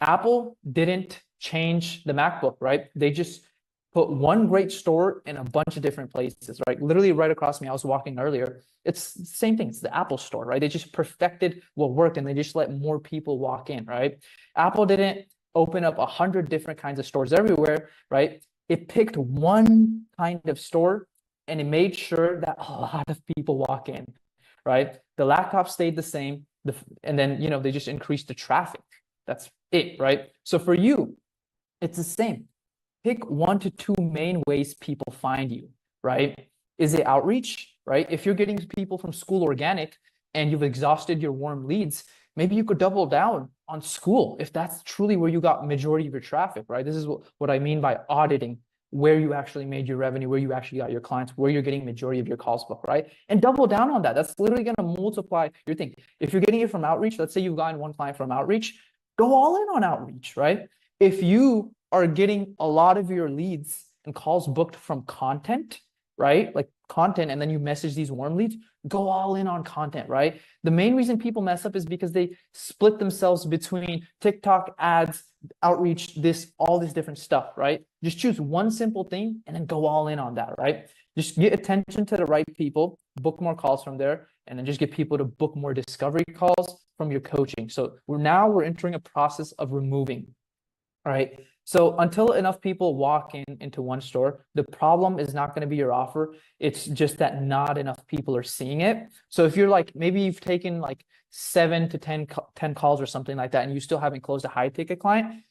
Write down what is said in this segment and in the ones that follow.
Apple didn't change the MacBook, right? They just put one great store in a bunch of different places, right? Literally right across me, I was walking earlier. It's the same thing. It's the Apple store, right? They just perfected what worked and they just let more people walk in, right? Apple didn't open up 100 different kinds of stores everywhere, right? It picked one kind of store and it made sure that a lot of people walk in, right? The laptop stayed the same, and then they just increased the traffic. That's it, right? So for you, it's the same. Pick 1 to 2 main ways people find you, right? Is it outreach, right? If you're getting people from school organic and you've exhausted your warm leads, maybe you could double down on school if that's truly where you got majority of your traffic, right? This is what I mean by auditing where you actually made your revenue, where you actually got your clients, where you're getting majority of your calls booked, right? And double down on that. That's literally going to multiply your thing. If you're getting it from outreach, let's say you've gotten one client from outreach, go all in on outreach, right? If you are getting a lot of your leads and calls booked from content, right? Like content, and then you message these warm leads, go all in on content, right? The main reason people mess up is because they split themselves between TikTok ads, outreach, all this different stuff, right? Just choose one simple thing and then go all in on that, right? Just get attention to the right people, book more calls from there, and then just get people to book more discovery calls from your coaching. So we're entering a process of removing. All right. So until enough people walk into one store, the problem is not going to be your offer. It's just that not enough people are seeing it. So if you're like, maybe you've taken like 7 to 10 calls or something like that, and you still haven't closed a high ticket client,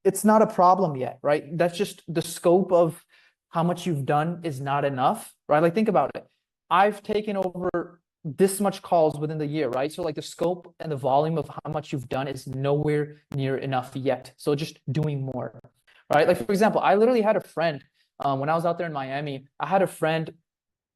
it's not a problem yet, right? That's just the scope of how much you've done is not enough, right? Like think about it. I've taken over this much calls within the year, right? So like the scope and the volume of how much you've done is nowhere near enough yet. So just doing more, right? Like for example, I literally had a friend when I was out there in Miami. I had a friend,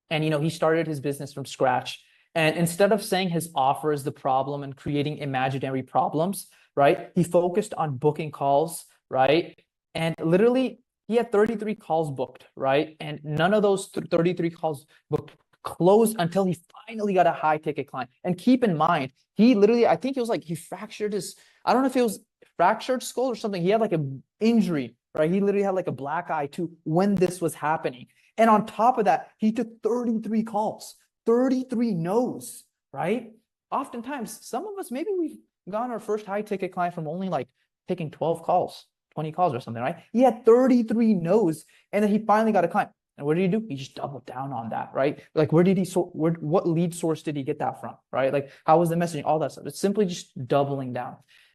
and he started his business from scratch. And instead of saying his offer is the problem and creating imaginary problems, right? He focused on booking calls, right? And literally, he had 33 calls booked, right? And none of those 33 calls booked closed until he finally got a high ticket client. And keep in mind, he literally, I think it was like he fractured his, I don't know if it was fractured skull or something. He had like an injury, right? He literally had like a black eye too when this was happening. And on top of that, he took 33 calls, 33 no's, right? Oftentimes, some of us, maybe we've gotten our first high ticket client from only like taking 12 calls, 20 calls or something, right? He had 33 no's, and then he finally got a client. And what did he do? He just doubled down on that, right? Like, what lead source did he get that from, right? Like, how was the messaging, all that stuff. It's simply just doubling down.